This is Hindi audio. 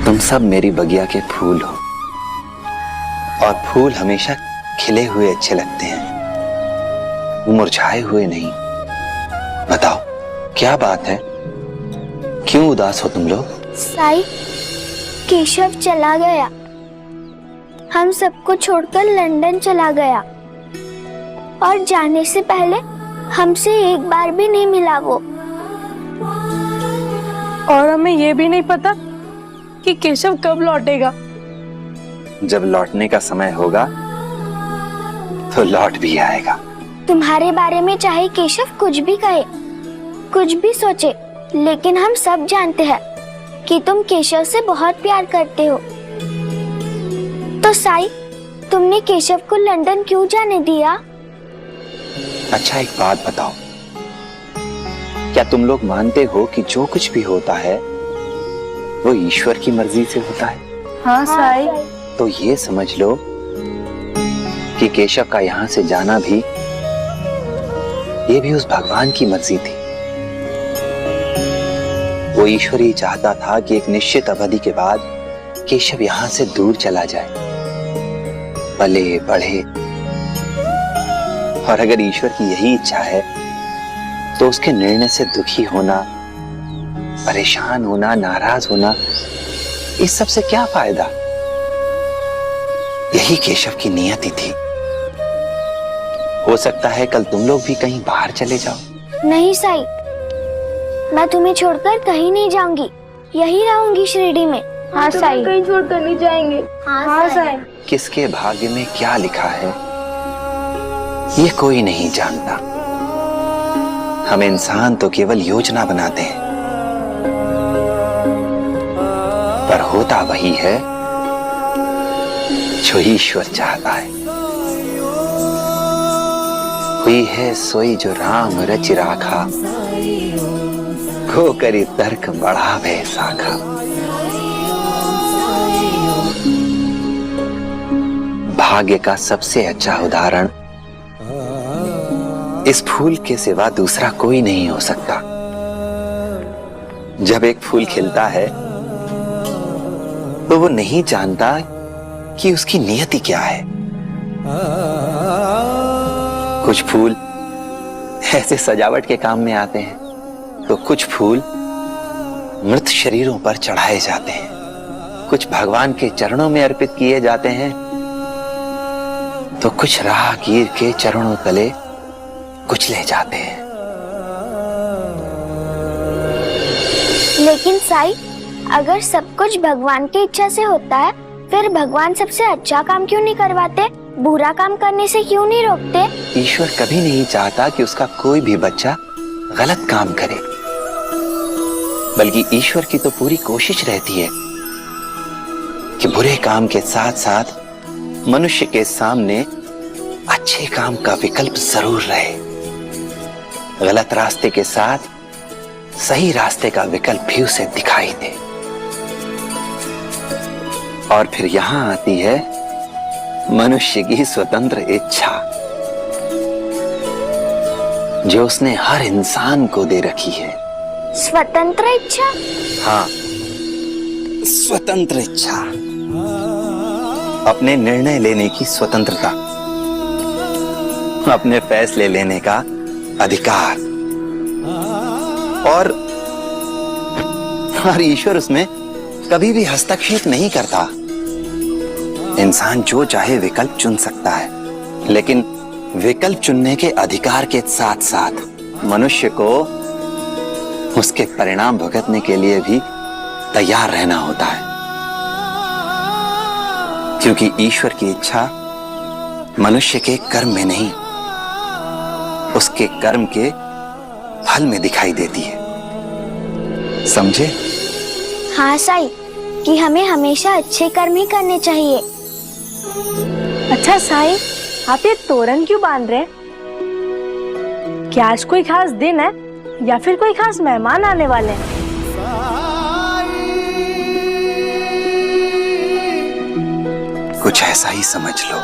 तुम सब मेरी बगिया के फूल हो और फूल हमेशा खिले हुए अच्छे लगते हैं, मुरझाए हुए नहीं। बताओ क्या बात है, क्यों उदास हो तुम लोग? साई, केशव चला गया, हम सबको छोड़कर लंदन चला गया और जाने से पहले हमसे एक बार भी नहीं मिला वो। और हमें ये भी नहीं पता कि केशव कब लौटेगा। जब लौटने का समय होगा तो लौट भी आएगा। तुम्हारे बारे में चाहे केशव कुछ भी कहे, कुछ भी सोचे, लेकिन हम सब जानते हैं कि तुम केशव से बहुत प्यार करते हो। तो साई, तुमने केशव को लंदन क्यों जाने दिया? अच्छा एक बात बताओ, क्या तुम लोग मानते हो कि जो कुछ भी होता है वो ईश्वर की मर्जी से होता है? हाँ साई। तो ये समझ लो कि केशव का यहाँ से जाना भी, ये भी उस भगवान की मर्जी थी। वो ईश्वर ही चाहता था कि एक निश्चित अवधि के बाद केशव यहाँ से दूर चला जाए, पले बढ़े। और अगर ईश्वर की यही इच्छा है तो उसके निर्णय से दुखी होना, परेशान होना, नाराज होना, इस सब से क्या फायदा? यही केशव की नियति थी। हो सकता है कल तुम लोग भी कहीं बाहर चले जाओ। नहीं साई, मैं तुम्हें छोड़कर कहीं नहीं जाऊंगी, यही रहूंगी शिरडी में। हाँ साई, कहीं छोड़कर नहीं जाएंगे। हाँ साई। किसके भाग्य में क्या लिखा है ये कोई नहीं जानता। हम इंसान तो केवल योजना बनाते हैं, पर होता वही है जो ईश्वर चाहता है। हुई है सोई जो राम रच राखा, को करी तर्क बढ़ावे साखा। भाग्य का सबसे अच्छा उदाहरण इस फूल के सिवा दूसरा कोई नहीं हो सकता। जब एक फूल खिलता है तो वो नहीं जानता कि उसकी नियति क्या है। कुछ फूल ऐसे सजावट के काम में आते हैं, तो कुछ फूल मृत शरीरों पर चढ़ाए जाते हैं, कुछ भगवान के चरणों में अर्पित किए जाते हैं, तो कुछ राहगीर के चरणों तले कुचले जाते हैं। लेकिन साई, अगर सब कुछ भगवान की इच्छा से होता है, फिर भगवान सबसे अच्छा काम क्यों नहीं करवाते? बुरा काम करने से क्यों नहीं रोकते? ईश्वर कभी नहीं चाहता कि उसका कोई भी बच्चा गलत काम करे, बल्कि ईश्वर की तो पूरी कोशिश रहती है कि बुरे काम के साथ साथ मनुष्य के सामने अच्छे काम का विकल्प जरूर रहे। गलत रास्ते के साथ सही रास्ते का विकल्प भी उसे दिखाई दे। और फिर यहां आती है मनुष्य की स्वतंत्र इच्छा, जो उसने हर इंसान को दे रखी है। स्वतंत्र इच्छा? हाँ, स्वतंत्र इच्छा, अपने निर्णय लेने की स्वतंत्रता, अपने फैसले लेने का अधिकार। और ईश्वर उसमें कभी भी हस्तक्षेप नहीं करता। इंसान जो चाहे विकल्प चुन सकता है, लेकिन विकल्प चुनने के अधिकार के साथ साथ मनुष्य को उसके परिणाम भुगतने के लिए भी तैयार रहना होता है, क्योंकि ईश्वर की इच्छा मनुष्य के कर्म में नहीं, उसके कर्म के फल में दिखाई देती है। समझे? हाँ साई, कि हमें हमेशा अच्छे कर्म ही करने चाहिए। अच्छा साई, आप ये तोरण क्यों बांध रहे हैं? क्या आज कोई खास दिन है या फिर कोई खास मेहमान आने वाले हैं? कुछ ऐसा ही समझ लो।